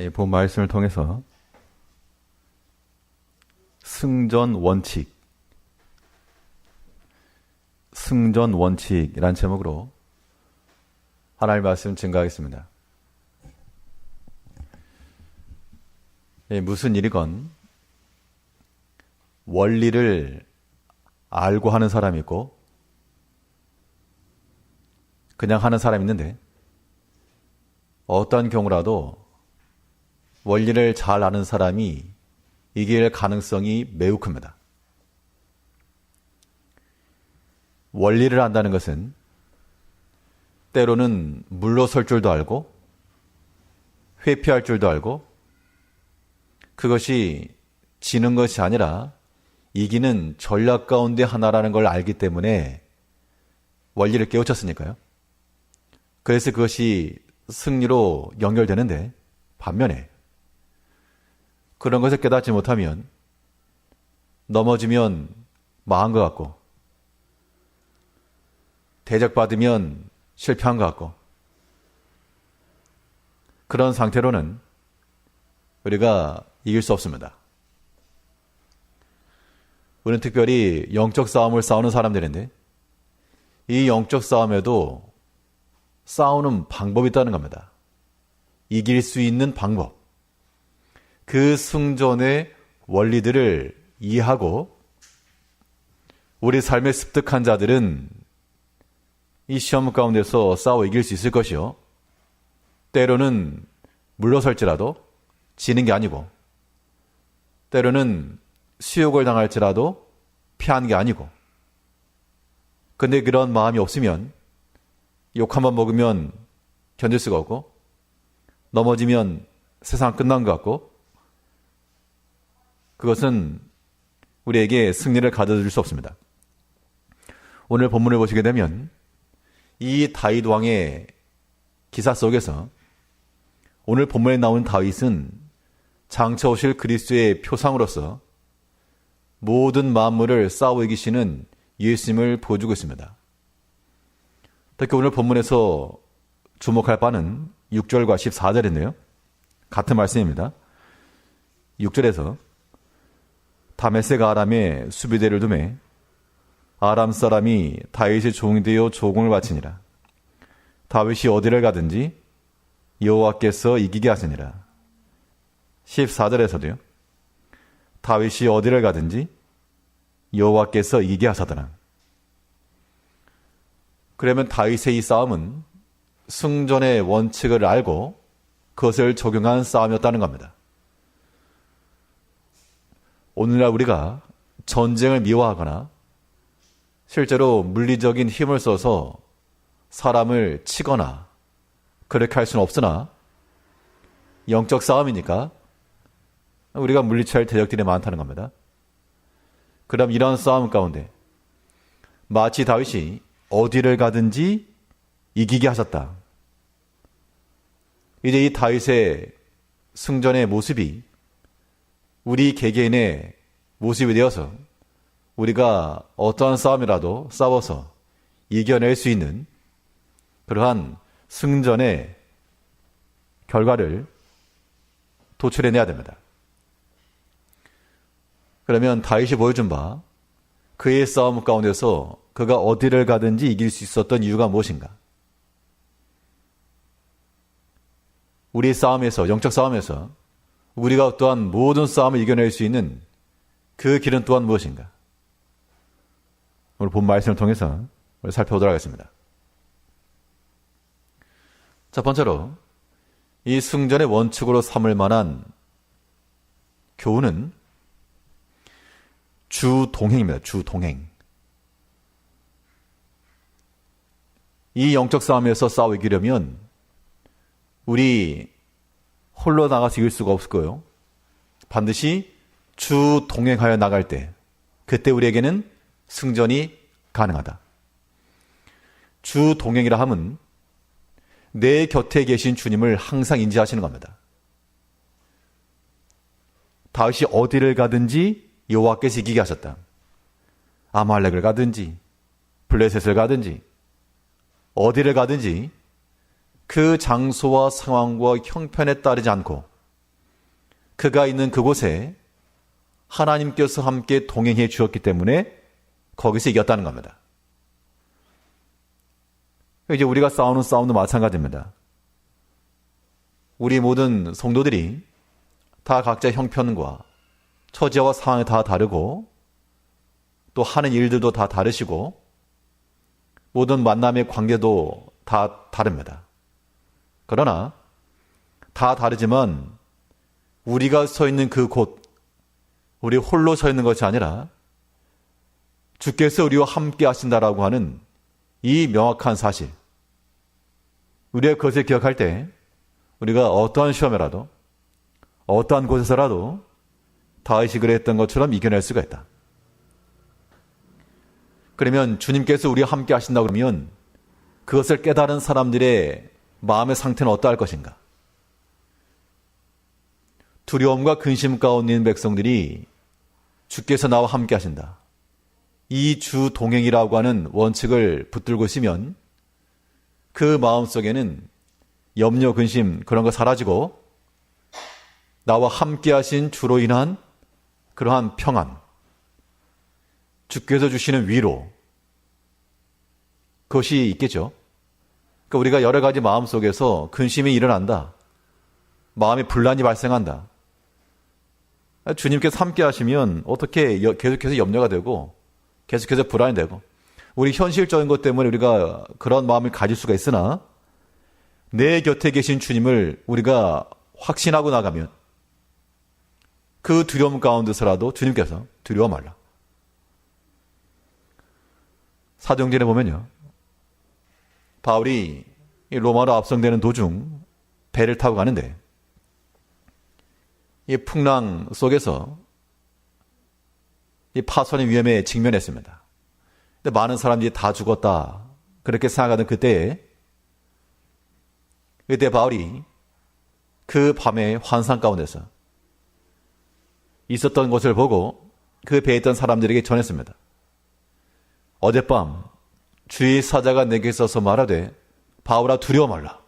본 말씀을 통해서 승전 원칙이라는 제목으로 하나님의 말씀 증거하겠습니다. 무슨 일이건 원리를 알고 하는 사람이 있고 그냥 하는 사람이 있는데, 어떤 경우라도 원리를 잘 아는 사람이 이길 가능성이 매우 큽니다. 원리를 안다는 것은 때로는 물러설 줄도 알고 회피할 줄도 알고, 그것이 지는 것이 아니라 이기는 전략 가운데 하나라는 걸 알기 때문에 원리를 깨우쳤으니까요. 그래서 그것이 승리로 연결되는데, 반면에 그런 것을 깨닫지 못하면 넘어지면 망한 것 같고, 대적받으면 실패한 것 같고, 그런 상태로는 우리가 이길 수 없습니다. 우리는 특별히 영적 싸움을 싸우는 사람들인데, 이 영적 싸움에도 싸우는 방법이 있다는 겁니다. 이길 수 있는 방법. 그 승전의 원리들을 이해하고 우리 삶에 습득한 자들은 이 시험 가운데서 싸워 이길 수 있을 것이요, 때로는 물러설지라도 지는 게 아니고, 때로는 수욕을 당할지라도 피하는 게 아니고, 근데 그런 마음이 없으면 욕 한번 먹으면 견딜 수가 없고, 넘어지면 세상 끝난 것 같고, 그것은 우리에게 승리를 가져줄 수 없습니다. 오늘 본문을 보시게 되면 이 다윗 왕의 기사 속에서 오늘 본문에 나온 다윗은 장차 오실 그리스도의 표상으로서 모든 만물을 싸워 이기시는 예수님을 보여주고 있습니다. 특히 오늘 본문에서 주목할 바는 6절과 14절인데요. 같은 말씀입니다. 6절에서 다메섹 아람에 수비대를 두매 아람 사람이 다윗의 종이 되어 조공을 바치니라. 다윗이 어디를 가든지 여호와께서 이기게 하시니라. 14절에서도요. 다윗이 어디를 가든지 여호와께서 이기게 하사더라. 그러면 다윗의 이 싸움은 승전의 원칙을 알고 그것을 적용한 싸움이었다는 겁니다. 오늘날 우리가 전쟁을 미워하거나 실제로 물리적인 힘을 써서 사람을 치거나 그렇게 할 수는 없으나, 영적 싸움이니까 우리가 물리쳐야 할 대적들이 많다는 겁니다. 그럼 이러한 싸움 가운데 마치 다윗이 어디를 가든지 이기게 하셨다. 이제 이 다윗의 승전의 모습이 우리 개개인의 모습이 되어서 우리가 어떠한 싸움이라도 싸워서 이겨낼 수 있는 그러한 승전의 결과를 도출해내야 됩니다. 그러면 다윗이 보여준 바 그의 싸움 가운데서 그가 어디를 가든지 이길 수 있었던 이유가 무엇인가? 우리의 싸움에서, 영적 싸움에서 우리가 또한 모든 싸움을 이겨낼 수 있는 그 길은 또한 무엇인가? 오늘 본 말씀을 통해서 살펴보도록 하겠습니다. 첫 번째로 이 승전의 원칙으로 삼을 만한 교훈은 주동행입니다. 주동행. 이 영적 싸움에서 싸워 이기려면 우리 홀로 나가서 이길 수가 없을 거예요. 반드시 주동행하여 나갈 때, 그때 우리에게는 승전이 가능하다. 주동행이라 함은 내 곁에 계신 주님을 항상 인지하시는 겁니다. 다윗이 어디를 가든지 여호와께서 이기게 하셨다. 아말렉을 가든지 블레셋을 가든지 어디를 가든지 그 장소와 상황과 형편에 따르지 않고 그가 있는 그곳에 하나님께서 함께 동행해 주었기 때문에 거기서 이겼다는 겁니다. 이제 우리가 싸우는 싸움도 마찬가지입니다. 우리 모든 성도들이 다 각자 형편과 처지와 상황이 다 다르고 또 하는 일들도 다 다르시고 모든 만남의 관계도 다 다릅니다. 그러나 다 다르지만 우리가 서 있는 그곳, 우리 홀로 서 있는 것이 아니라 주께서 우리와 함께 하신다라고 하는 이 명확한 사실, 우리가 그것을 기억할 때 우리가 어떠한 시험이라도 어떠한 곳에서라도 다윗이 그랬던 것처럼 이겨낼 수가 있다. 그러면 주님께서 우리와 함께 하신다고 그러면 그것을 깨달은 사람들의 마음의 상태는 어떠할 것인가? 두려움과 근심 가운데 있는 백성들이 주께서 나와 함께 하신다. 이 주 동행이라고 하는 원칙을 붙들고 있으면 그 마음속에는 염려, 근심 그런 거 사라지고 나와 함께 하신 주로 인한 그러한 평안, 주께서 주시는 위로, 그것이 있겠죠. 그러니까 우리가 여러 가지 마음 속에서 근심이 일어난다. 마음의 분란이 발생한다. 주님께서 함께 하시면 어떻게 계속해서 염려가 되고 계속해서 불안이 되고 우리 현실적인 것 때문에 우리가 그런 마음을 가질 수가 있으나 내 곁에 계신 주님을 우리가 확신하고 나가면 그 두려움 가운데서라도 주님께서 두려워 말라. 사도행전에 보면요, 바울이 로마로 압송되는 도중 배를 타고 가는데 이 풍랑 속에서 이 파손의 위험에 직면했습니다. 근데 많은 사람들이 다 죽었다 그렇게 생각하던 그때 바울이 그 밤의 환상 가운데서 있었던 것을 보고 그 배에 있던 사람들에게 전했습니다. 어젯밤 주의 사자가 내게 있어서 말하되 바울아 두려워 말라.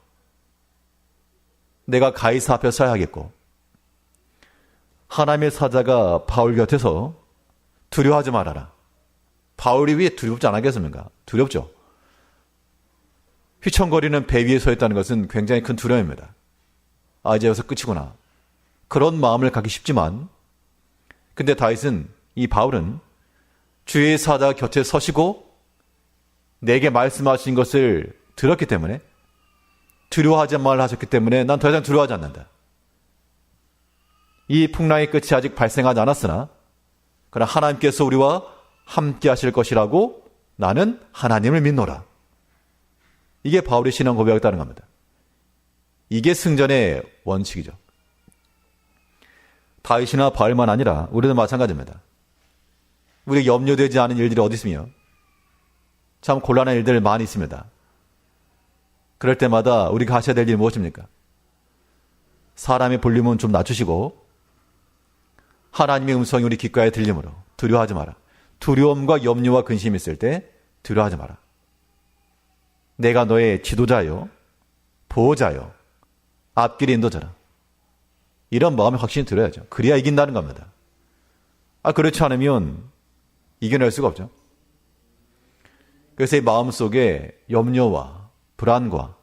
내가 가이사 앞에 서야 하겠고 하나님의 사자가 바울 곁에서 두려워하지 말아라. 바울이 왜 두렵지 않겠습니까? 두렵죠. 휘청거리는 배 위에 서 있다는 것은 굉장히 큰 두려움입니다. 아, 이제 여기서 끝이구나. 그런 마음을 갖기 쉽지만 근데 다윗은, 이 바울은 주의 사자 곁에 서시고 내게 말씀하신 것을 들었기 때문에 두려워하지 말라 하셨기 때문에 난 더 이상 두려워하지 않는다. 이 풍랑의 끝이 아직 발생하지 않았으나 그러나 하나님께서 우리와 함께 하실 것이라고 나는 하나님을 믿노라. 이게 바울의 신앙 고백이었다는 겁니다. 이게 승전의 원칙이죠. 다윗이나 바울만 아니라 우리도 마찬가지입니다. 우리 염려되지 않은 일들이 어디 있으며 참 곤란한 일들 많이 있습니다. 그럴 때마다 우리가 하셔야 될 일이 무엇입니까? 사람의 볼륨은 좀 낮추시고 하나님의 음성이 우리 귓가에 들리므로 두려워하지 마라. 두려움과 염려와 근심이 있을 때 두려워하지 마라. 내가 너의 지도자요, 보호자요, 앞길의 인도자라. 이런 마음이 확신이 들어야죠. 그래야 이긴다는 겁니다. 그렇지 않으면 이겨낼 수가 없죠. 그래서 이 마음속에 염려와 불안과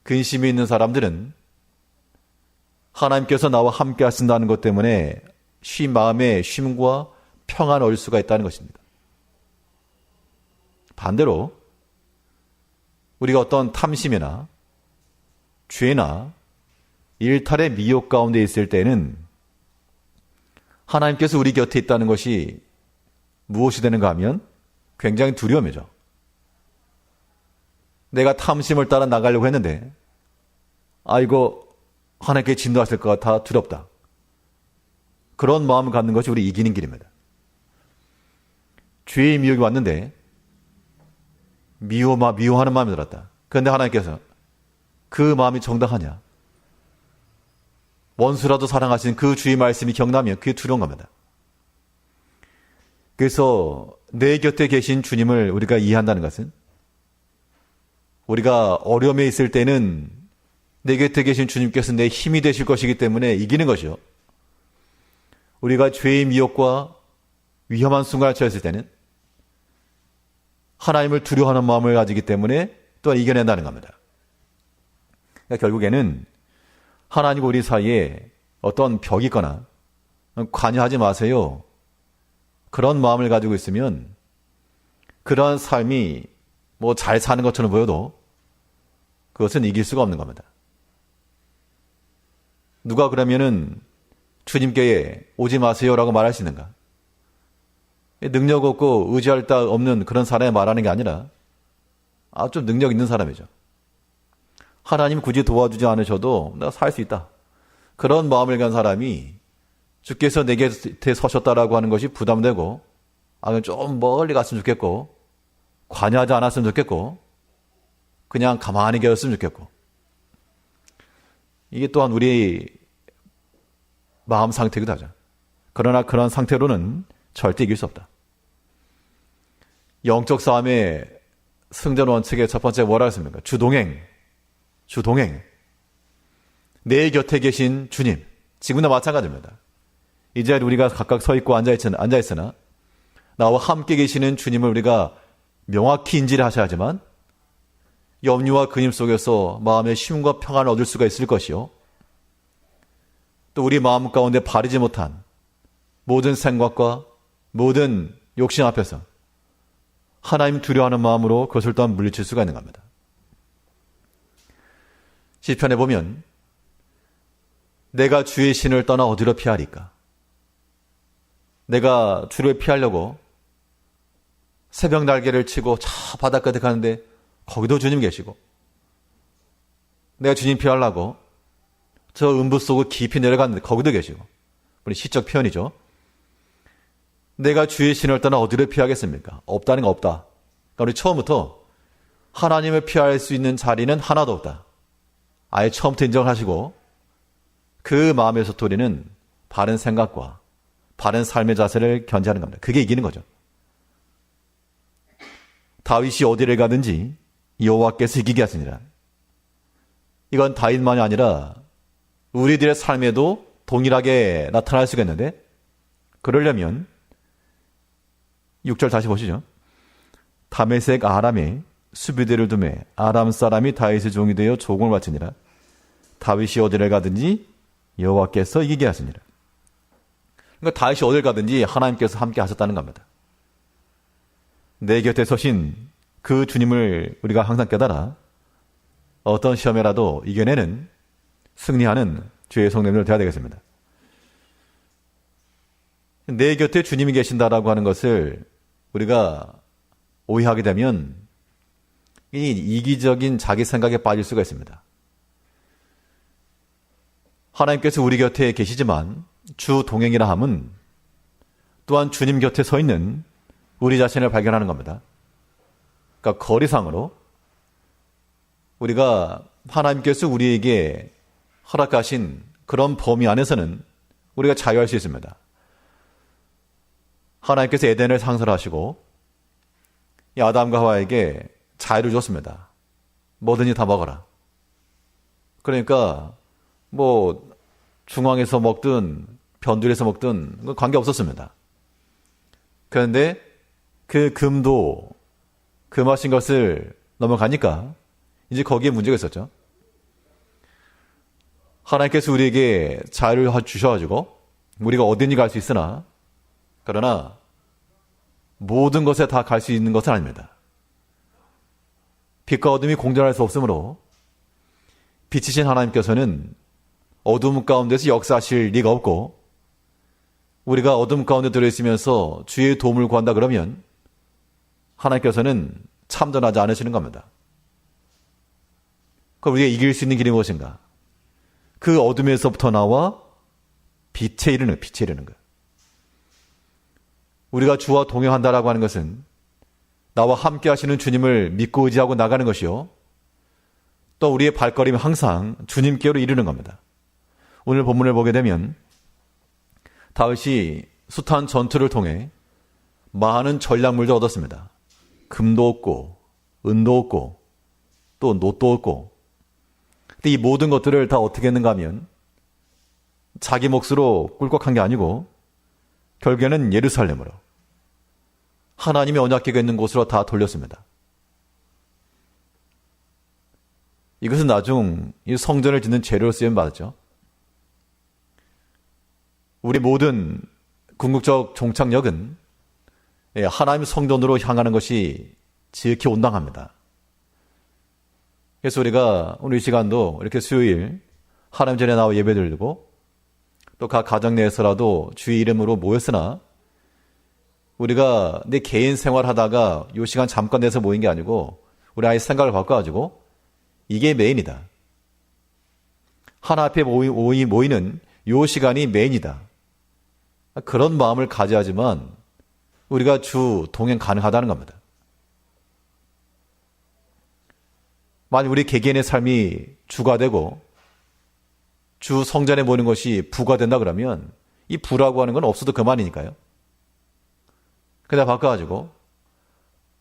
근심이 있는 사람들은 하나님께서 나와 함께 하신다는 것 때문에 마음에 쉼과 평안을 얻을 수가 있다는 것입니다. 반대로 우리가 어떤 탐심이나 죄나 일탈의 미혹 가운데 있을 때는 하나님께서 우리 곁에 있다는 것이 무엇이 되는가 하면 굉장히 두려움이죠. 내가 탐심을 따라 나가려고 했는데 이거 하나님께 진노하실 것 같아 두렵다. 그런 마음을 갖는 것이 우리 이기는 길입니다. 죄의 미혹이 왔는데 미워하는 마음이 들었다. 그런데 하나님께서 그 마음이 정당하냐? 원수라도 사랑하시는 그 주의 말씀이 기억나면 그게 두려운 겁니다. 그래서 내 곁에 계신 주님을 우리가 이해한다는 것은 우리가 어려움에 있을 때는 내 곁에 계신 주님께서 내 힘이 되실 것이기 때문에 이기는 것이요. 우리가 죄의 미혹과 위험한 순간을 처했을 때는 하나님을 두려워하는 마음을 가지기 때문에 또한 이겨낸다는 겁니다. 그러니까 결국에는 하나님과 우리 사이에 어떤 벽이 있거나 관여하지 마세요. 그런 마음을 가지고 있으면 그러한 삶이 뭐 잘 사는 것처럼 보여도 그것은 이길 수가 없는 겁니다. 누가 그러면은 주님께 오지 마세요라고 말할 수 있는가? 능력 없고 의지할 데 없는 그런 사람이 말하는 게 아니라 좀 능력 있는 사람이죠. 하나님 굳이 도와주지 않으셔도 내가 살 수 있다. 그런 마음을 간 사람이 주께서 내 곁에 서셨다라고 하는 것이 부담되고 좀 멀리 갔으면 좋겠고 관여하지 않았으면 좋겠고 그냥 가만히 계셨으면 좋겠고 이게 또한 우리 마음 상태이기도 하죠. 그러나 그런 상태로는 절대 이길 수 없다. 영적 싸움의 승전 원칙의 첫 번째 뭐라 했습니까? 주동행. 내 곁에 계신 주님. 지금도 마찬가지입니다. 이제 우리가 각각 서 있고 앉아있으나 나와 함께 계시는 주님을 우리가 명확히 인지를 하셔야 하지만 염려와 근심 속에서 마음의 쉼과 평안을 얻을 수가 있을 것이요. 또 우리 마음 가운데 바르지 못한 모든 생각과 모든 욕심 앞에서 하나님 두려워하는 마음으로 그것을 또한 물리칠 수가 있는 겁니다. 시편에 보면 내가 주의 신을 떠나 어디로 피하리까? 내가 주를 피하려고 새벽 날개를 치고 저 바닷가에 가는데 거기도 주님 계시고 내가 주님 피하려고 저 음부 속을 깊이 내려갔는데 거기도 계시고 우리 시적 표현이죠. 내가 주의 신을 떠나 어디를 피하겠습니까? 없다는 거 없다. 그러니까 우리 처음부터 하나님을 피할 수 있는 자리는 하나도 없다. 아예 처음부터 인정을 하시고 그 마음에서 토리는 바른 생각과 바른 삶의 자세를 견지하는 겁니다. 그게 이기는 거죠. 다윗이 어디를 가든지 여호와께서 이기게 하시니라. 이건 다윗만이 아니라 우리들의 삶에도 동일하게 나타날 수가 있는데 그러려면 6절 다시 보시죠. 다메섹 아람에 수비대를 두매 아람 사람이 다윗의 종이 되어 조공을 바치니라. 다윗이 어디를 가든지 여호와께서 이기게 하시니라. 그러니까 다윗이 어딜 가든지 하나님께서 함께 하셨다는 겁니다. 내 곁에 서신 그 주님을 우리가 항상 깨달아 어떤 시험에라도 이겨내는 승리하는 주의 성도님들 되어야 되겠습니다. 내 곁에 주님이 계신다라고 하는 것을 우리가 오해하게 되면 이 이기적인 자기 생각에 빠질 수가 있습니다. 하나님께서 우리 곁에 계시지만 주 동행이라 함은 또한 주님 곁에 서 있는 우리 자신을 발견하는 겁니다. 그러니까 거리상으로 우리가 하나님께서 우리에게 허락하신 그런 범위 안에서는 우리가 자유할 수 있습니다. 하나님께서 에덴을 상설하시고 아담과 하와에게 자유를 줬습니다. 뭐든지 다 먹어라. 그러니까 뭐 중앙에서 먹든 변두리에서 먹든 관계없었습니다. 그런데 그 금도 금하신 것을 넘어가니까 이제 거기에 문제가 있었죠. 하나님께서 우리에게 자유를 주셔가지고 우리가 어디든지 갈 수 있으나 그러나 모든 것에 다 갈 수 있는 것은 아닙니다. 빛과 어둠이 공존할 수 없으므로 빛이신 하나님께서는 어둠 가운데서 역사하실 리가 없고 우리가 어둠 가운데 들어있으면서 주의 도움을 구한다 그러면 하나님께서는 참전하지 않으시는 겁니다. 그럼 우리가 이길 수 있는 길이 무엇인가? 그 어둠에서부터 나와 빛에 이르는 거예요. 우리가 주와 동행한다라고 하는 것은 나와 함께 하시는 주님을 믿고 의지하고 나가는 것이요. 또 우리의 발걸음이 항상 주님께로 이르는 겁니다. 오늘 본문을 보게 되면 다윗이 숱한 전투를 통해 많은 전략물도 얻었습니다. 금도 얻고 은도 얻고 또 놋도 얻고 근데 이 모든 것들을 다 어떻게 했는가 하면 자기 몫으로 꿀꺽한 게 아니고 결국에는 예루살렘으로, 하나님의 언약궤가 있는 곳으로 다 돌렸습니다. 이것은 나중 이 성전을 짓는 재료로 쓰임 받았죠. 우리 모든 궁극적 종착역은 하나님의 성전으로 향하는 것이 지극히 온당합니다. 그래서 우리가 오늘 이 시간도 이렇게 수요일 하나님 전에 나와 예배드리고 또 각 가정 내에서라도 주의 이름으로 모였으나 우리가 내 개인 생활하다가 이 시간 잠깐 내서 모인 게 아니고 우리 아예 생각을 바꿔가지고 이게 메인이다. 하나 앞에 모이는 이 시간이 메인이다. 그런 마음을 가져야지만 우리가 주 동행 가능하다는 겁니다. 만약 우리 개개인의 삶이 주가 되고 주 성전에 모이는 것이 부가 된다 그러면 이 부라고 하는 건 없어도 그만이니까요. 그다 바꿔가지고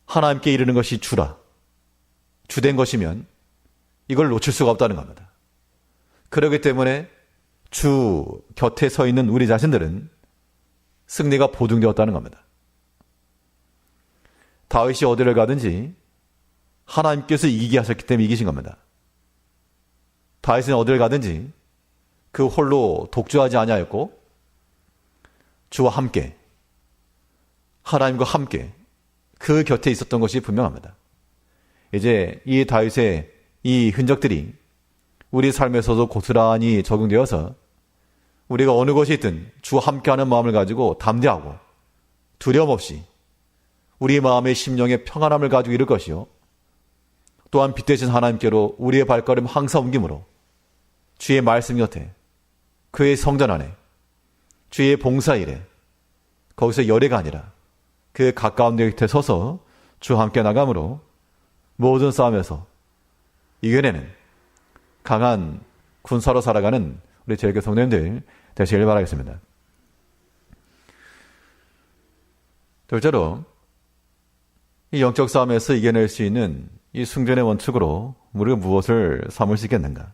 하나님께 이르는 것이 주라. 주된 것이면 이걸 놓칠 수가 없다는 겁니다. 그렇기 때문에 주 곁에 서 있는 우리 자신들은 승리가 보증되었다는 겁니다. 다윗이 어디를 가든지 하나님께서 이기게 하셨기 때문에 이기신 겁니다. 다윗은 어디를 가든지 그 홀로 독주하지 아니하였고 주와 함께, 하나님과 함께 그 곁에 있었던 것이 분명합니다. 이제 이 다윗의 이 흔적들이 우리 삶에서도 고스란히 적용되어서 우리가 어느 곳이 있든 주와 함께하는 마음을 가지고 담대하고 두려움 없이 우리 마음의 심령의 평안함을 가지고 이룰 것이요, 또한 빛 대신 하나님께로 우리의 발걸음 항상 옮김으로 주의 말씀 곁에, 그의 성전 안에, 주의 봉사일에, 거기서 열애가 아니라 그 가까운 데 곁에 서서 주와 함께 나감으로 모든 싸움에서 이겨내는 강한 군사로 살아가는 우리 제일교회 성도님들 되시길 바라겠습니다. 둘째로, 이 영적 싸움에서 이겨낼 수 있는 이 승전의 원칙으로 우리가 무엇을 삼을 수 있겠는가?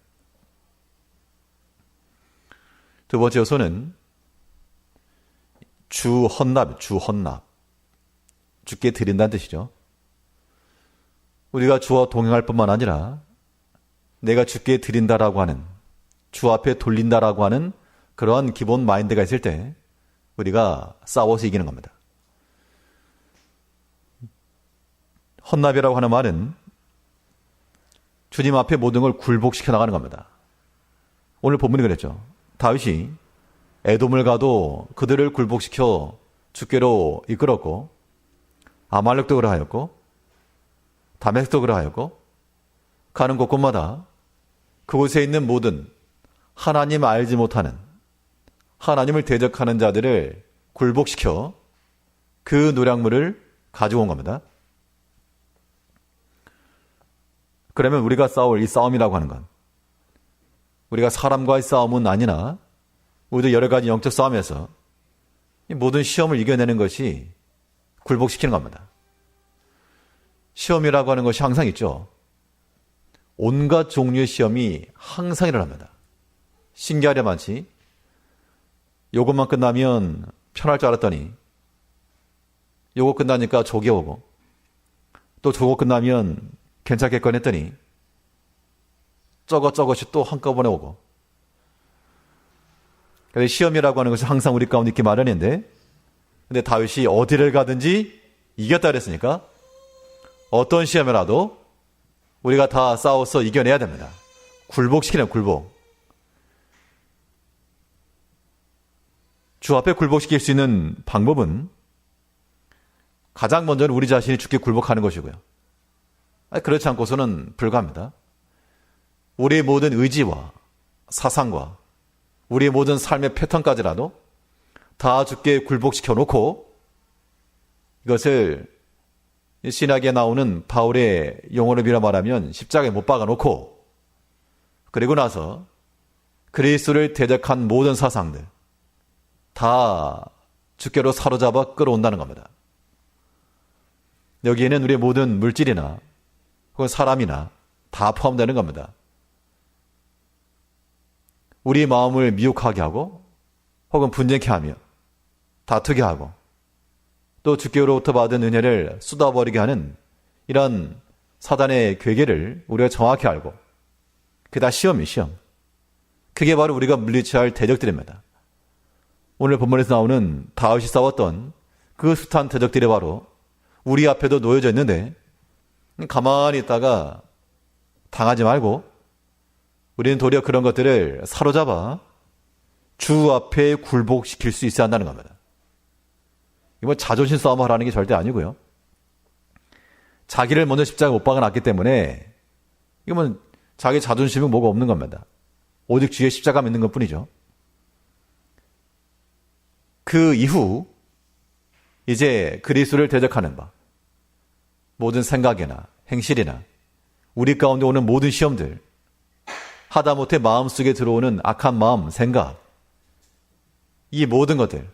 두 번째 요소는 주 헌납. 주께 드린다는 뜻이죠. 우리가 주와 동행할 뿐만 아니라 내가 주께 드린다라고 하는, 주 앞에 돌린다라고 하는 그러한 기본 마인드가 있을 때 우리가 싸워서 이기는 겁니다. 헌납이라고 하는 말은 주님 앞에 모든 걸 굴복시켜 나가는 겁니다. 오늘 본문이 그랬죠. 다윗이 에돔을 가도 그들을 굴복시켜 주께로 이끌었고, 아말렉도 그러하였고, 다메섹도 그러하였고, 가는 곳곳마다 그곳에 있는 모든 하나님 알지 못하는, 하나님을 대적하는 자들을 굴복시켜 그 노략물을 가지고 온 겁니다. 그러면 우리가 싸울 이 싸움이라고 하는 건 우리가 사람과의 싸움은 아니나 우리도 여러 가지 영적 싸움에서 이 모든 시험을 이겨내는 것이 굴복시키는 겁니다. 시험이라고 하는 것이 항상 있죠. 온갖 종류의 시험이 항상 일어납니다. 신기하려 많지. 요것만 끝나면 편할 줄 알았더니 요거 끝나니까 족이 오고, 또 저거 끝나면 괜찮겠건 했더니 저것이 또 한꺼번에 오고. 그래서 시험이라고 하는 것이 항상 우리 가운데 있기 마련인데, 근데 다윗이 어디를 가든지 이겼다 그랬으니까 어떤 시험이라도 우리가 다 싸워서 이겨내야 됩니다. 굴복시키는 굴복. 주 앞에 굴복시킬 수 있는 방법은 가장 먼저는 우리 자신이 주께 굴복하는 것이고요. 그렇지 않고서는 불가합니다. 우리의 모든 의지와 사상과 우리의 모든 삶의 패턴까지라도 다 주께 굴복시켜 놓고, 이것을 신학에 나오는 바울의 용어를 빌어 말하면 십자가에 못 박아 놓고, 그리고 나서 그리스도를 대적한 모든 사상들 다 주께로 사로잡아 끌어온다는 겁니다. 여기에는 우리의 모든 물질이나 혹은 사람이나 다 포함되는 겁니다. 우리 마음을 미혹하게 하고 혹은 분쟁케 하며 다투게 하고 또 주께로부터 받은 은혜를 쏟아버리게 하는 이런 사단의 괴계를 우리가 정확히 알고 그게 다 시험이에요. 시험. 그게 바로 우리가 물리쳐야 할 대적들입니다. 오늘 본문에서 나오는 다윗이 싸웠던 그 숱한 대적들이 바로 우리 앞에도 놓여져 있는데 가만히 있다가 당하지 말고 우리는 도리어 그런 것들을 사로잡아 주 앞에 굴복시킬 수 있어야 한다는 겁니다. 이거 뭐 자존심 싸움을 하라는 게 절대 아니고요. 자기를 먼저 십자가에 못 박아놨기 때문에 이거 뭐 자기 자존심은 뭐가 없는 겁니다. 오직 주의 십자가 믿는 것뿐이죠. 그 이후 이제 그리스도를 대적하는 바 모든 생각이나 행실이나 우리 가운데 오는 모든 시험들 하다못해 마음속에 들어오는 악한 마음, 생각 이 모든 것들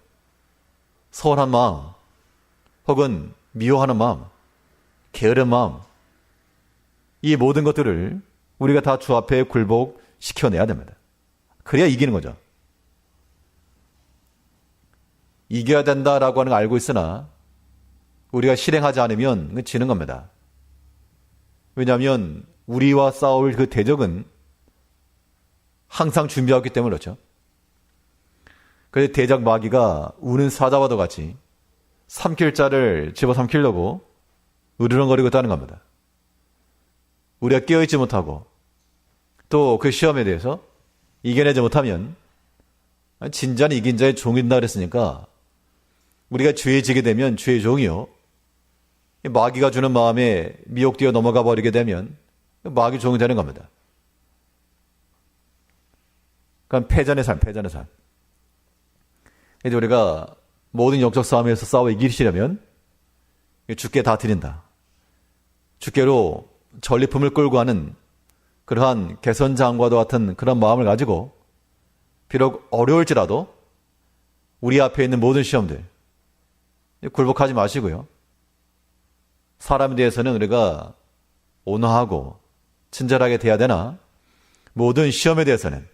서운한 마음 혹은 미워하는 마음 게으른 마음 이 모든 것들을 우리가 다 주 앞에 굴복시켜내야 됩니다. 그래야 이기는 거죠. 이겨야 된다라고 하는 걸 알고 있으나 우리가 실행하지 않으면 지는 겁니다. 왜냐하면 우리와 싸울 그 대적은 항상 준비하기 때문에 그렇죠. 그래서 대적 마귀가 우는 사자와도 같이 삼킬 자를 집어삼키려고 으르렁거리고 있다는 겁니다. 우리가 깨어있지 못하고 또 그 시험에 대해서 이겨내지 못하면 진짜는 이긴 자의 종이다 그랬으니까 우리가 죄에 지게 되면 죄의 종이요. 마귀가 주는 마음에 미혹되어 넘어가 버리게 되면 마귀 종이 되는 겁니다. 그러니까 패전의 삶, 패전의 삶. 이제 우리가 모든 영적 싸움에서 싸워 이기시려면 주께 다 드린다. 주께로 전리품을 끌고 가는 그러한 개선장과도 같은 그런 마음을 가지고 비록 어려울지라도 우리 앞에 있는 모든 시험들 굴복하지 마시고요. 사람에 대해서는 우리가 온화하고 친절하게 대해야 되나 모든 시험에 대해서는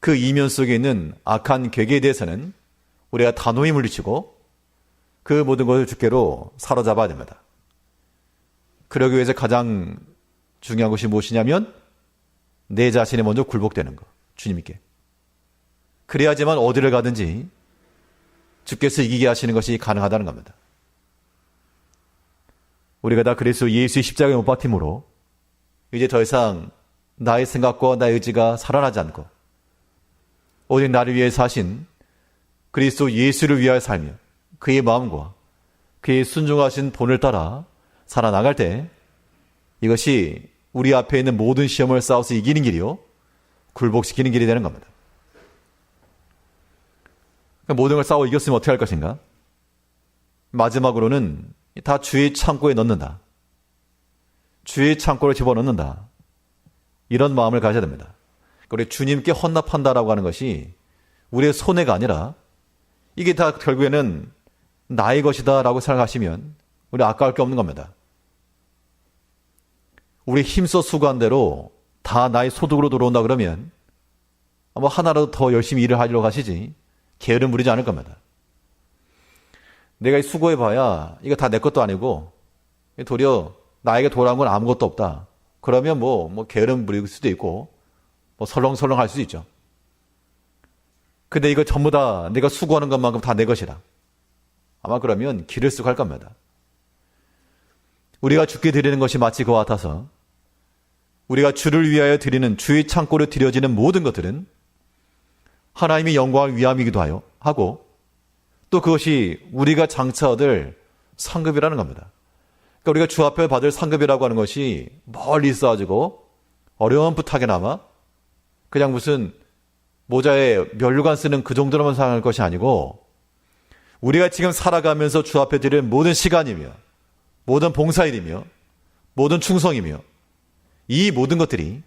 그 이면 속에 있는 악한 괴계에 대해서는 우리가 단호히 물리치고 그 모든 것을 주께로 사로잡아야 됩니다. 그러기 위해서 가장 중요한 것이 무엇이냐면 내 자신이 먼저 굴복되는 것. 주님께. 그래야지만 어디를 가든지 주께서 이기게 하시는 것이 가능하다는 겁니다. 우리가 다 그리스도 예수의 십자가에 못 박힘으로 이제 더 이상 나의 생각과 나의 의지가 살아나지 않고 오직 나를 위해 사신 그리스도 예수를 위하여 살며 그의 마음과 그의 순종하신 본을 따라 살아나갈 때 이것이 우리 앞에 있는 모든 시험을 싸워서 이기는 길이요 굴복시키는 길이 되는 겁니다. 모든 걸 싸워 이겼으면 어떻게 할 것인가? 마지막으로는 다 주의 창고에 넣는다. 주의 창고를 집어넣는다. 이런 마음을 가져야 됩니다. 우리 주님께 헌납한다라고 하는 것이 우리의 손해가 아니라 이게 다 결국에는 나의 것이다 라고 생각하시면 우리 아까울 게 없는 겁니다. 우리 힘써 수고한 대로 다 나의 소득으로 들어온다 그러면 아마 하나라도 더 열심히 일을 하려고 하시지 게으름 부리지 않을 겁니다. 내가 수고해봐야 이거 다 내 것도 아니고 도리어 나에게 돌아온 건 아무것도 없다. 그러면 뭐 게으름 부릴 수도 있고 뭐 설렁설렁 할 수도 있죠. 근데 이거 전부 다 내가 수고하는 것만큼 다 내 것이라. 아마 그러면 길을 쓰고 할 겁니다. 우리가 주께 드리는 것이 마치 그와 같아서 우리가 주를 위하여 드리는 주의 창고로 드려지는 모든 것들은 하나님의 영광을 위함이기도 하고 또 그것이 우리가 장차 얻을 상급이라는 겁니다. 그러니까 우리가 주 앞에 받을 상급이라고 하는 것이 멀리 있어가지고 어려움부탁에나마 그냥 무슨 모자에 면류관 쓰는 그 정도로만 생각할 것이 아니고 우리가 지금 살아가면서 주 앞에 드리는 모든 시간이며 모든 봉사일이며 모든 충성이며 이 모든 것들이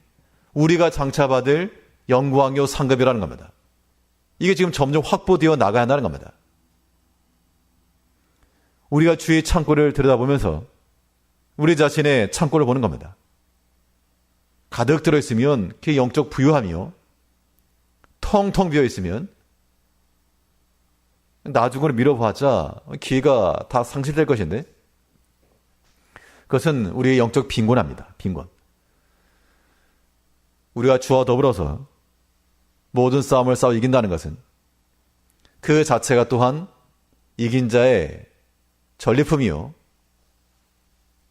우리가 장차 받을 영광요 상급이라는 겁니다. 이게 지금 점점 확보되어 나가야 한다는 겁니다. 우리가 주의 창고를 들여다보면서 우리 자신의 창고를 보는 겁니다. 가득 들어있으면 그게 영적 부유함이요. 텅텅 비어있으면 나중으로 미뤄봤자 기회가 다 상실될 것인데, 그것은 우리의 영적 빈곤합니다. 빈곤. 우리가 주와 더불어서 모든 싸움을 싸워 이긴다는 것은 그 자체가 또한 이긴 자의 전리품이요,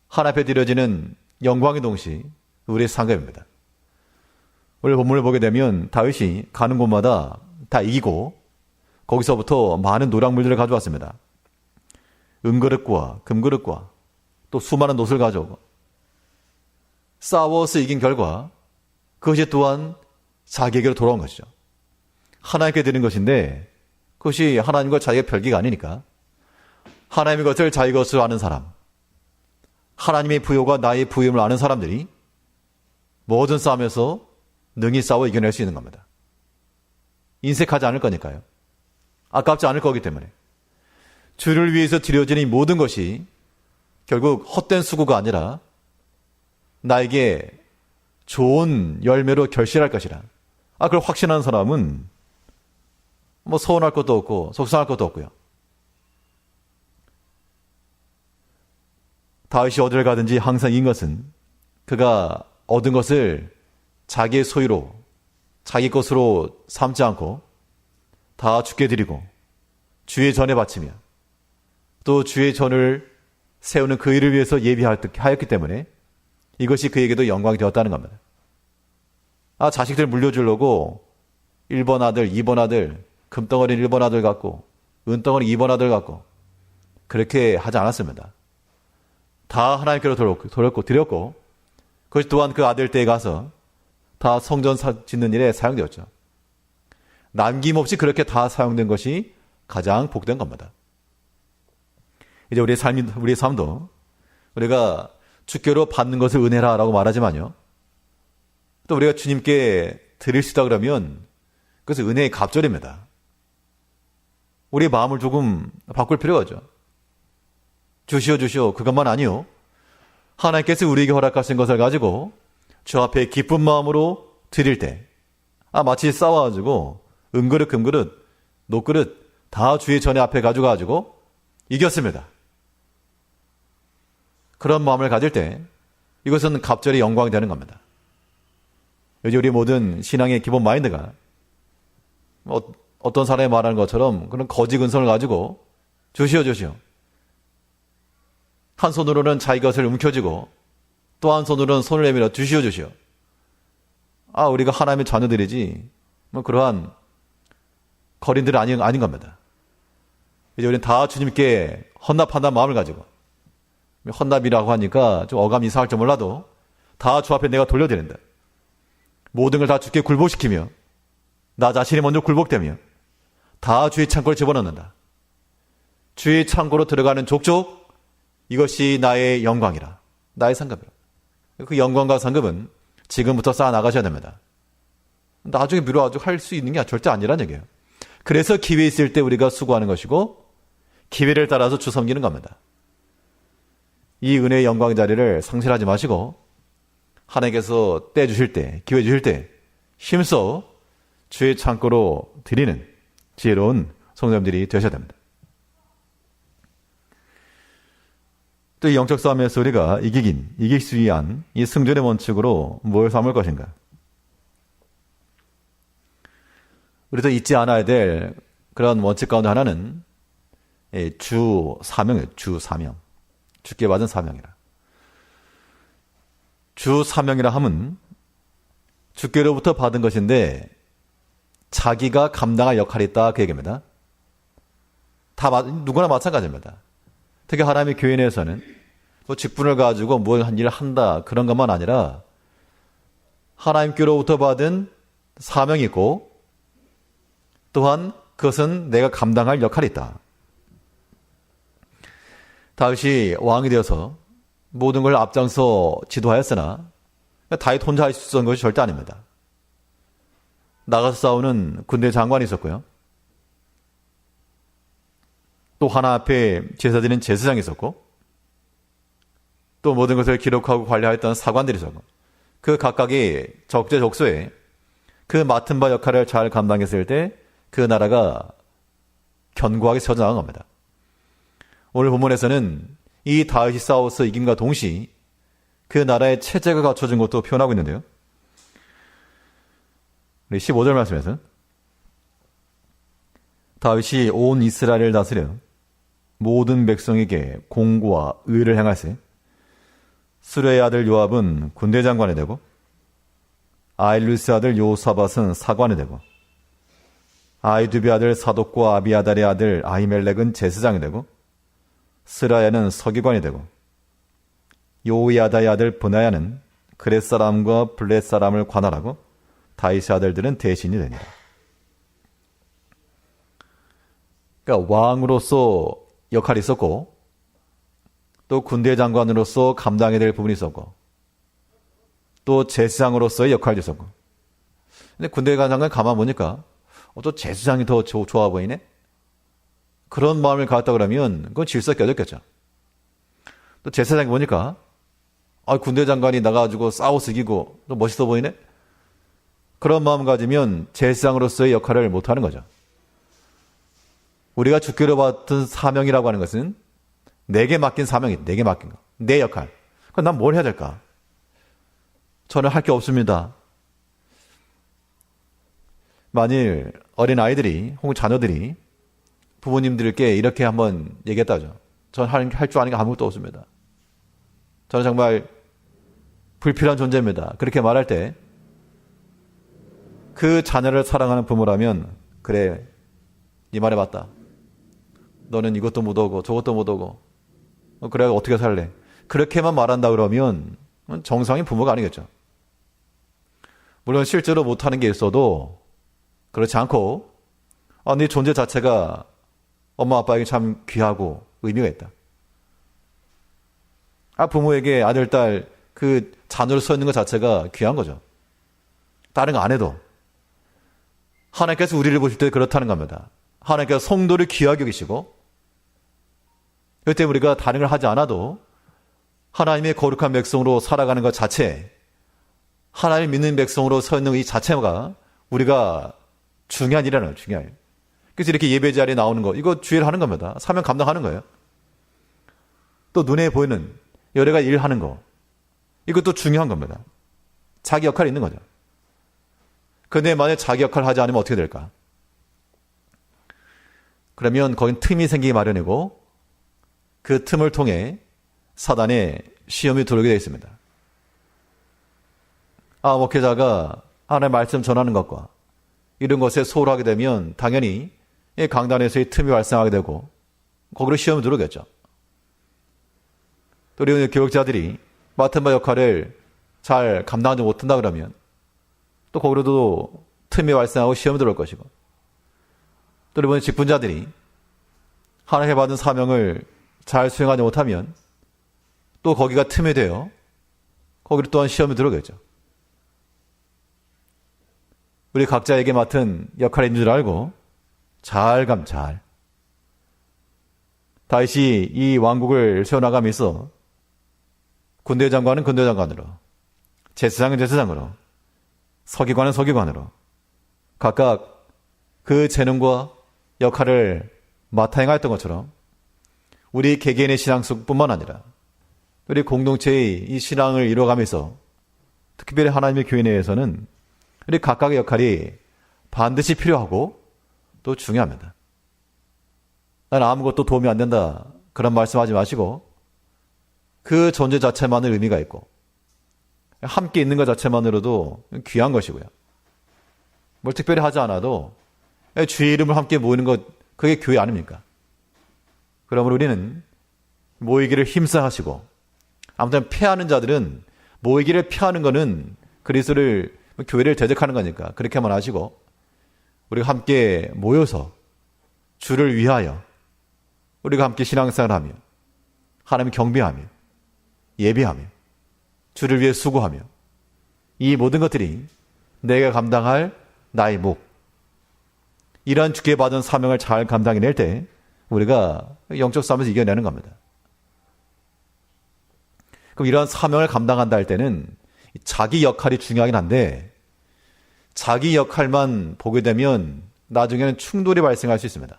하나님 앞에 드려지는 영광의 동시 우리의 상급입니다. 오늘 본문을 보게 되면 다윗이 가는 곳마다 다 이기고 거기서부터 많은 노략물들을 가져왔습니다. 은그릇과 금그릇과 또 수많은 놋을 가져오고 싸워서 이긴 결과 그것이 또한 자기에게로 돌아온 것이죠. 하나님께 드린 것인데 그것이 하나님과 자기의 별개가 아니니까 하나님의 것을 자기 것으로 아는 사람, 하나님의 부요가 나의 부요임을 아는 사람들이 모든 싸움에서 능히 싸워 이겨낼 수 있는 겁니다. 인색하지 않을 거니까요. 아깝지 않을 거기 때문에. 주를 위해서 드려지는 이 모든 것이 결국 헛된 수고가 아니라 나에게 좋은 열매로 결실할 것이라. 그걸 확신하는 사람은 뭐 서운할 것도 없고 속상할 것도 없고요. 다윗이 어디를 가든지 항상 이긴 것은 그가 얻은 것을 자기의 소유로, 자기 것으로 삼지 않고 다 주께 드리고 주의 전에 바치며 또 주의 전을 세우는 그 일을 위해서 예비하였기 때문에 이것이 그에게도 영광이 되었다는 겁니다. 자식들 물려주려고 1번 아들, 2번 아들, 금덩어리 1번 아들 갖고 은덩어리 2번 아들 갖고 그렇게 하지 않았습니다. 다 하나님께로 드렸고 그것이 또한 그 아들 때에 가서 다 성전 짓는 일에 사용되었죠. 남김없이 그렇게 다 사용된 것이 가장 복된 겁니다. 이제 우리의 삶도 우리가 주께로 받는 것을 은혜라라고 말하지만요. 또 우리가 주님께 드릴 수 있다 그러면 그것은 은혜의 갑절입니다. 우리의 마음을 조금 바꿀 필요가 있죠. 주시오 그것만 아니요. 하나님께서 우리에게 허락하신 것을 가지고 주 앞에 기쁜 마음으로 드릴 때 마치 싸워가지고 은그릇 금그릇 놋그릇 다 주의 전에 앞에 가져가지고 이겼습니다. 그런 마음을 가질 때 이것은 갑절의 영광이 되는 겁니다. 요즘 우리 모든 신앙의 기본 마인드가 어떤 사람이 말하는 것처럼 그런 거지 근성을 가지고 주시오 한 손으로는 자기 것을 움켜쥐고 또 한 손으로는 손을 내밀어 주시오. 우리가 하나님의 자녀들이지 그러한 거린들은 아닌 겁니다. 이제 우리는 다 주님께 헌납한다는 마음을 가지고, 헌납이라고 하니까 좀 어감이 이상할지 몰라도 다 주 앞에 내가 돌려드린다. 모든 걸 다 주께 굴복시키며 나 자신이 먼저 굴복되며 다 주의 창고로 집어넣는다. 주의 창고로 들어가는 족족 이것이 나의 영광이라. 나의 상급이라. 그 영광과 상급은 지금부터 쌓아 나가셔야 됩니다. 나중에 미뤄가지고 할 수 있는 게 절대 아니란 얘기예요. 그래서 기회 있을 때 우리가 수고하는 것이고 기회를 따라서 주 섬기는 겁니다. 이 은혜의 영광 자리를 상실하지 마시고 하나님께서 때 주실 때, 기회 주실 때 힘써 주의 창고로 드리는 지혜로운 성도님들이 되셔야 됩니다. 또 이 영적 싸움에서 우리가 이길 수 위한 이 승전의 원칙으로 뭘 삼을 것인가? 우리도 잊지 않아야 될 그런 원칙 가운데 하나는 주 사명이에요. 주 사명. 주께 받은 사명이라. 주 사명이라 함은 주께로부터 받은 것인데 자기가 감당할 역할이 있다 그 얘기입니다. 누구나 마찬가지입니다. 특히 하나님의 교회 내에서는 직분을 가지고 뭘 한 일을 한다 그런 것만 아니라 하나님께로부터 받은 사명이 있고 또한 그것은 내가 감당할 역할이 있다. 다윗이 왕이 되어서 모든 걸 앞장서 지도하였으나 다윗 혼자 할 수 있었던 것이 절대 아닙니다. 나가서 싸우는 군대 장관이 있었고요. 또 하나 앞에 제사드리는 제사장이 있었고 또 모든 것을 기록하고 관리하였던 사관들이 있었고 그 각각이 적재적소에 그 맡은 바 역할을 잘 감당했을 때 그 나라가 견고하게 세워나간 겁니다. 오늘 본문에서는 이 다윗이 싸워서 이김과 동시에 그 나라의 체제가 갖춰진 것도 표현하고 있는데요. 우리 15절 말씀에서 다윗이 온 이스라엘을 다스려 모든 백성에게 공고와 의를 행하세 수레의 아들 요압은 군대 장관이 되고 아일루스 아들 요사밧은 사관이 되고 아이두비 아들 사독과 아비아달의 아들 아히멜렉은 제사장이 되고 스라야는 서기관이 되고 요이아다의 아들 브나야는 그렛 사람과 블렛 사람을 관할하고 다윗의 아들들은 대신이 되니라. 그러니까 왕으로서 역할이 있었고 또 군대 장관으로서 감당해야 될 부분이 있었고 또 제사장으로서의 역할도 있었고. 근데 군대 장관 가만 보니까 또 제사장이 더 좋아 보이네? 그런 마음을 갖다 그러면 그건 질서 깨졌겠죠. 또 제사장이 보니까 군대 장관이 나가가지고 싸워서 이기고 또 멋있어 보이네? 그런 마음 가지면 제사장으로서의 역할을 못하는 거죠. 우리가 주기로 받은 사명이라고 하는 것은 내게 맡긴 사명이 내게 맡긴 거. 내 역할. 그럼 난 뭘 해야 될까? 저는 할 게 없습니다. 만일 어린 아이들이 혹은 자녀들이 부모님들께 이렇게 한번 얘기했다죠. 저는 할 줄 아는 게 아무것도 없습니다. 저는 정말 불필요한 존재입니다. 그렇게 말할 때 그 자녀를 사랑하는 부모라면 그래, 네 말에 맞다. 너는 이것도 못하고 저것도 못하고 그래 어떻게 살래? 그렇게만 말한다 그러면 정상인 부모가 아니겠죠. 물론 실제로 못하는 게 있어도 그렇지 않고 네 존재 자체가 엄마 아빠에게 참 귀하고 의미가 있다. 부모에게 아들, 딸 그 자녀로 서 있는 것 자체가 귀한 거죠. 다른 거 안 해도. 하나님께서 우리를 보실 때 그렇다는 겁니다. 하나님께서 성도를 귀하게 여기시고 그때 우리가 다른 걸 하지 않아도 하나님의 거룩한 백성으로 살아가는 것 자체, 하나님 믿는 백성으로 서 있는 이 자체가 우리가 중요한 일이라는 거예요. 중요한 일. 그래서 이렇게 예배 자리에 나오는 거, 이거 주일 하는 겁니다. 사명 감당하는 거예요. 또 눈에 보이는 여러 가지 일 하는 거, 이것도 중요한 겁니다. 자기 역할이 있는 거죠. 그런데 만약 자기 역할을 하지 않으면 어떻게 될까? 그러면 거긴 틈이 생기기 마련이고 그 틈을 통해 사단의 시험이 들어오게 되어 있습니다. 목회자가 하나님의 말씀 전하는 것과 이런 것에 소홀하게 되면 당연히 강단에서의 틈이 발생하게 되고 거기로 시험이 들어오겠죠. 또 우리 교육자들이 맡은 바 역할을 잘 감당하지 못한다 그러면 또 거기로도 틈이 발생하고 시험이 들어올 것이고 또 이번 직분자들이 하나님께 받은 사명을 잘 수행하지 못하면 또 거기가 틈이 되어 거기로 또한 시험이 들어오겠죠. 우리 각자에게 맡은 역할이 있는 줄 알고 잘. 다윗이 이 왕국을 세워나가면서 군대 장관은 군대 장관으로, 제사장은 제사장으로, 서기관은 서기관으로 각각 그 재능과 역할을 맡아 행하였던 것처럼 우리 개개인의 신앙 속뿐만 아니라 우리 공동체의 이 신앙을 이루어가면서 특별히 하나님의 교회 내에서는 우리 각각의 역할이 반드시 필요하고 또 중요합니다. 나는 아무것도 도움이 안 된다 그런 말씀하지 마시고 그 존재 자체만의 의미가 있고 함께 있는 것 자체만으로도 귀한 것이고요. 뭘 특별히 하지 않아도 주의 이름을 함께 모이는 것, 그게 교회 아닙니까? 그러므로 우리는 모이기를 힘써 하시고, 아무튼 패하는 자들은 모이기를 피하는 것은 그리스도를, 교회를 대적하는 거니까 그렇게만 하시고 우리가 함께 모여서 주를 위하여 우리가 함께 신앙생활하며 하나님 경배하며 예배하며 주를 위해 수고하며 이 모든 것들이 내가 감당할 나의 목, 이러한 주께 받은 사명을 잘 감당해낼 때 우리가 영적 싸움에서 이겨내는 겁니다. 그럼 이러한 사명을 감당한다 할 때는 자기 역할이 중요하긴 한데 자기 역할만 보게 되면 나중에는 충돌이 발생할 수 있습니다.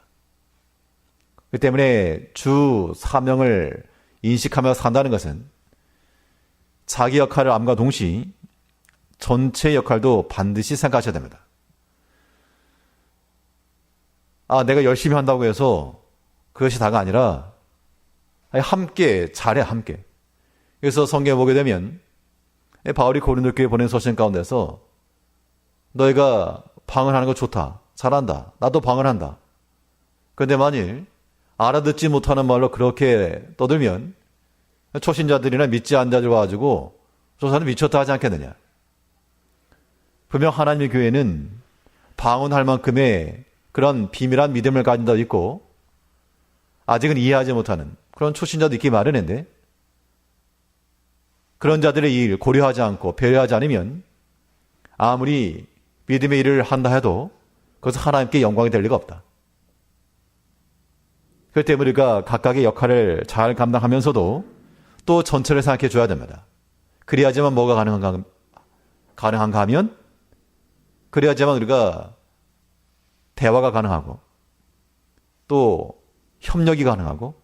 그 때문에 주 사명을 인식하며 산다는 것은 자기 역할을 암과 동시에 전체 역할도 반드시 생각하셔야 됩니다. 내가 열심히 한다고 해서 그것이 다가 아니라 함께 잘해, 함께. 그래서 성경에 보게 되면 바울이 고린도 교회에 보낸 서신 가운데서 너희가 방언하는 거 좋다, 잘한다, 나도 방언한다. 그런데 만일 알아듣지 못하는 말로 그렇게 떠들면 초신자들이나 믿지 않는 자들 와가지고 저 사람 미쳤다 하지 않겠느냐. 분명 하나님의 교회는 방언할 만큼의 그런 비밀한 믿음을 가진 자도 있고 아직은 이해하지 못하는 그런 초신자도 있기 마련인데 그런 자들의 일 고려하지 않고 배려하지 않으면 아무리 믿음의 일을 한다 해도 그것은 하나님께 영광이 될 리가 없다. 그렇기 때문에 우리가 각각의 역할을 잘 감당하면서도 또 전체를 생각해 줘야 됩니다. 그래야지만 뭐가 가능한가 하면 그래야지만 우리가 대화가 가능하고 또 협력이 가능하고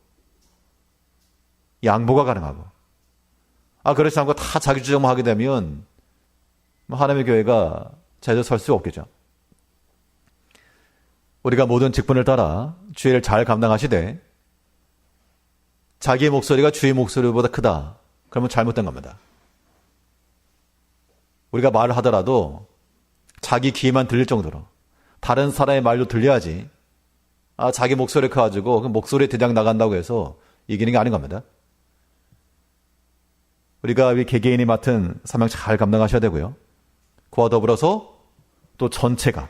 양보가 가능하고 그렇지 않고 다 자기 주장만 하게 되면 하나님의 교회가 제대로 설 수 없겠죠. 우리가 모든 직분을 따라 주의를 잘 감당하시되 자기의 목소리가 주의 목소리보다 크다. 그러면 잘못된 겁니다. 우리가 말을 하더라도 자기 귀에만 들릴 정도로 다른 사람의 말도 들려야지 자기 목소리 커가지고 그 목소리에 대장 나간다고 해서 이기는 게 아닌 겁니다. 우리가 우리 개개인이 맡은 사명 잘 감당하셔야 되고요. 그와 더불어서 또 전체가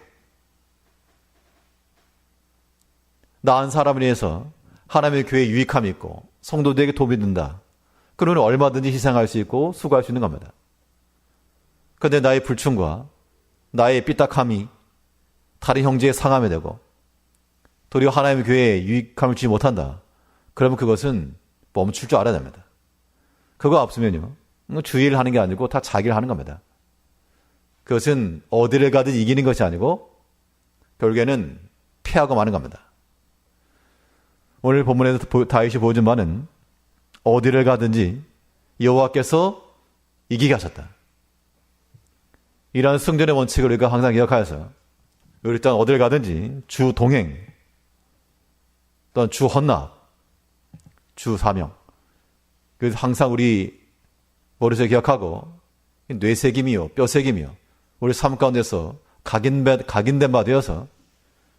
나 한 사람을 위해서 하나님의 교회에 유익함이 있고 성도들에게 도움이 된다. 그러면 얼마든지 희생할 수 있고 수고할 수 있는 겁니다. 그런데 나의 불충과 나의 삐딱함이 다른 형제의 상함이 되고 도리어 하나님의 교회에 유익함을 주지 못한다. 그러면 그것은 멈출 줄 알아야 됩니다. 그거 없으면요. 주의를 하는 게 아니고 다 자기를 하는 겁니다. 그것은 어디를 가든 이기는 것이 아니고 결국에는 패하고 마는 겁니다. 오늘 본문에서 다윗이 보여준 바는 어디를 가든지 여호와께서 이기게 하셨다. 이러한 승전의 원칙을 우리가 항상 기억하여서 우리 일단 어딜 가든지 주 동행 또는 주 헌납 주 사명 그래서 항상 우리 머릿속에 기억하고 뇌새김이요 뼈새김이요 우리 삶 가운데서 각인된 바 되어서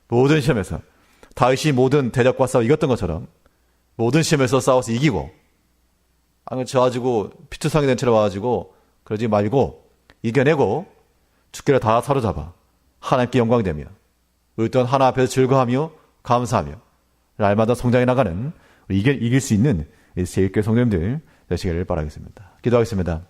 모든 시험에서 다윗이 모든 대적과 싸워 이겼던 것처럼 모든 시험에서 싸워서 이기고 져가지고 피투성이 된 채로 와가지고 그러지 말고 이겨내고 죽기를 다 사로잡아 하나님께 영광이 되며 우리 또한 하나 앞에서 즐거워하며 감사하며 날마다 성장해 나가는 이길 수 있는 세일교회 성도님들 되시기를 바라겠습니다. 기도하겠습니다.